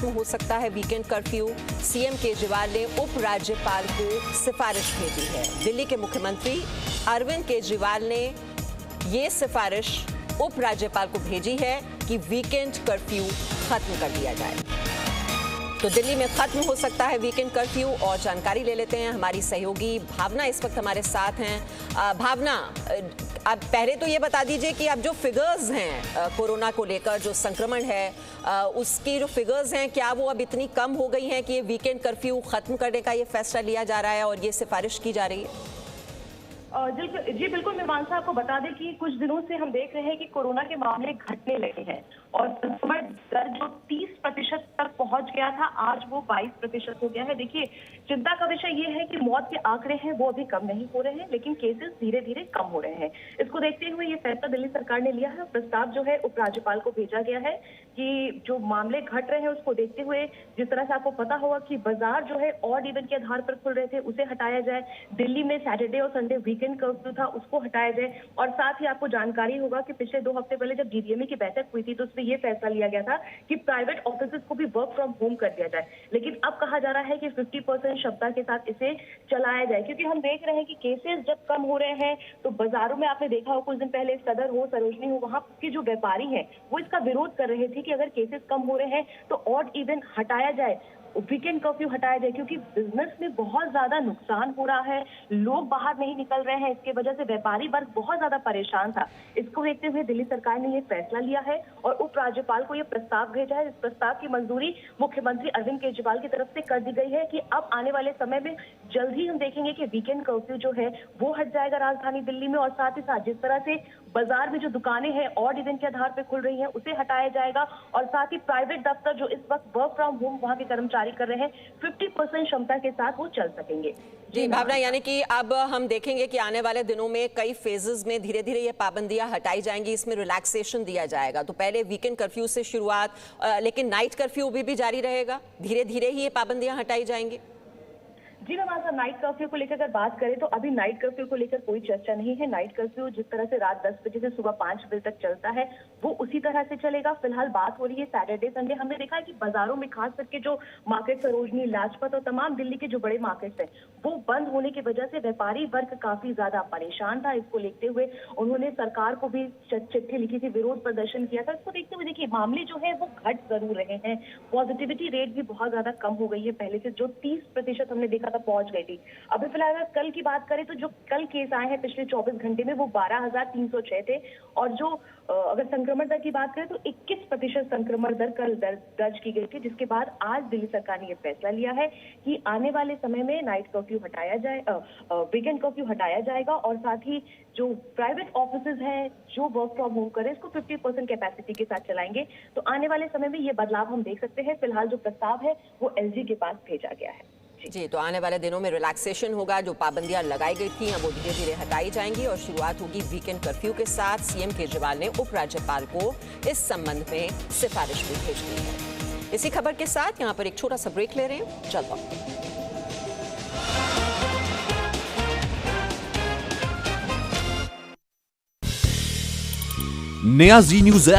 खत्म हो सकता है वीकेंड कर्फ्यू। सीएम केजरीवाल ने उपराज्यपाल को सिफारिश भेजी है। दिल्ली के मुख्यमंत्री अरविंद केजरीवाल ने ये सिफारिश उपराज्यपाल को भेजी है कि वीकेंड कर्फ्यू खत्म कर दिया जाए। तो दिल्ली में खत्म हो सकता है वीकेंड कर्फ्यू। और जानकारी ले लेते हैं, हमारी सहयोगी भावना इस वक्त हमारे साथ हैं। भावना, अब पहले तो ये बता दीजिए कि अब जो फिगर्स हैं कोरोना को लेकर, जो संक्रमण है उसकी जो फिगर्स हैं, क्या वो अब इतनी कम हो गई हैं कि ये वीकेंड कर्फ्यू खत्म करने का ये फैसला लिया जा रहा है और ये सिफारिश की जा रही है? जी बिल्कुल, मीमांसा आपको बता दें कि कुछ दिनों से हम देख रहे हैं कि कोरोना के मामले घटने लगे हैं और संक्रमण दर जो 30% तक पहुंच गया था, आज वो 22% हो गया है। देखिए, चिंता का विषय ये है कि मौत के आंकड़े हैं वो अभी कम नहीं हो रहे हैं, लेकिन केसेस धीरे धीरे कम हो रहे हैं। इसको देखते हुए ये फैसला दिल्ली सरकार ने लिया है। प्रस्ताव जो है उपराज्यपाल को भेजा गया है कि जो मामले घट रहे हैं उसको देखते हुए, जिस तरह से आपको पता होगा कि बाजार जो है ऑड इवन के आधार पर खुल रहे थे, उसे हटाया जाए। दिल्ली में सैटरडे और संडे वीकेंड कर्फ्यू था, उसको हटाया जाए। और साथ ही आपको जानकारी होगा कि पिछले 2 हफ्ते पहले जब डीडीएमई की बैठक हुई थी तो उसमें यह फैसला लिया गया था कि प्राइवेट ऑफिसेज को भी वर्क फ्रॉम होम कर दिया जाए। लेकिन अब कहा जा रहा है कि 50% क्षमता के साथ इसे चलाया जाए, क्योंकि हम देख रहे हैं कि केसेस जब कम हो रहे हैं तो बाजारों में आपने देखा हो, कुछ दिन पहले सदर हो, सरोजनी हो, वहां के जो व्यापारी हैं वो इसका विरोध कर रहे थे कि अगर केसेस कम हो रहे हैं तो ऑड इवन हटाया जाए, वीकेंड कर्फ्यू हटाया जाए, क्योंकि बिजनेस में बहुत ज्यादा नुकसान हो रहा है। लोग बाहर नहीं निकल रहे हैं, इसके वजह से व्यापारी वर्ग बहुत ज्यादा परेशान था। इसको देखते हुए दिल्ली सरकार ने ये फैसला लिया है और उपराज्यपाल को ये प्रस्ताव भेजा है। इस प्रस्ताव की मंजूरी मुख्यमंत्री अरविंद केजरीवाल की तरफ से कर दी गई है कि अब आने वाले समय में जल्द ही हम देखेंगे कि वीकेंड कर्फ्यू जो है वो हट जाएगा राजधानी दिल्ली में। और साथ ही साथ जिस तरह से बाजार में जो दुकानें हैं ऑड इवन के आधार पर खुल रही हैं उसे हटाया जाएगा। और साथ ही प्राइवेट दफ्तर जो इस वक्त वर्क फ्रॉम होम वहां के कर्मचारी कर रहे हैं, 50% क्षमता के साथ वो चल सकेंगे। जी भावना, यानी कि अब हम देखेंगे कि आने वाले दिनों में कई फेजेस में धीरे धीरे ये पाबंदियां हटाई जाएंगी, इसमें रिलैक्सेशन दिया जाएगा। तो पहले वीकेंड कर्फ्यू से शुरुआत, लेकिन नाइट कर्फ्यू भी जारी रहेगा, धीरे धीरे ही ये पाबंदियां हटाई जाएंगी। जी मैम, नाइट कर्फ्यू को लेकर अगर बात करें तो अभी नाइट कर्फ्यू को लेकर कोई चर्चा नहीं है। नाइट कर्फ्यू जिस तरह से रात 10 बजे से सुबह 5 बजे तक चलता है वो उसी तरह से चलेगा। फिलहाल बात हो रही है सैटरडे संडे। हमने देखा है कि बाजारों में खास करके जो मार्केट सरोजनी, लाजपत और तमाम दिल्ली के जो बड़े मार्केट्स हैं वो बंद होने की वजह से व्यापारी वर्ग काफी ज्यादा परेशान था। इसको देखते हुए उन्होंने सरकार को भी चिट्ठी लिखी थी, विरोध प्रदर्शन किया था। इसको देखते हुए देखिए, मामले जो है वो घट जरूर रहे हैं। पॉजिटिविटी रेट भी बहुत ज्यादा कम हो गई है, पहले से जो 30% हमने देखा था पहुंच गई थी। अभी फिलहाल अगर कल की बात करें तो जो कल केस आए हैं पिछले 24 घंटे में वो 12,306 थे। और जो अगर संक्रमण दर की बात करें तो 21% संक्रमण दर कल दर्ज की गई थी, जिसके बाद आज दिल्ली सरकार ने यह फैसला लिया है कि आने वाले समय में नाइट कर्फ्यू हटाया जाए, वीकेंड कर्फ्यू हटाया जाएगा। और साथ ही जो प्राइवेट ऑफिसेज हैं जो वर्क फ्रॉम होम करें इसको 50% कैपेसिटी के साथ चलाएंगे। तो आने वाले समय में ये बदलाव हम देख सकते हैं। फिलहाल जो प्रस्ताव है वो एलजी के पास भेजा गया है। जी, तो आने वाले दिनों में रिलैक्सेशन होगा, जो पाबंदियां लगाई गई थी वो धीरे धीरे हटाई जाएंगी और शुरुआत होगी वीकेंड कर्फ्यू के साथ। सीएम केजरीवाल ने उपराज्यपाल को इस संबंध में सिफारिश भी भेज दी है। इसी खबर के साथ यहाँ पर एक छोटा सा ब्रेक ले रहे हैं, चल पाओ। नया जी न्यूज ऐप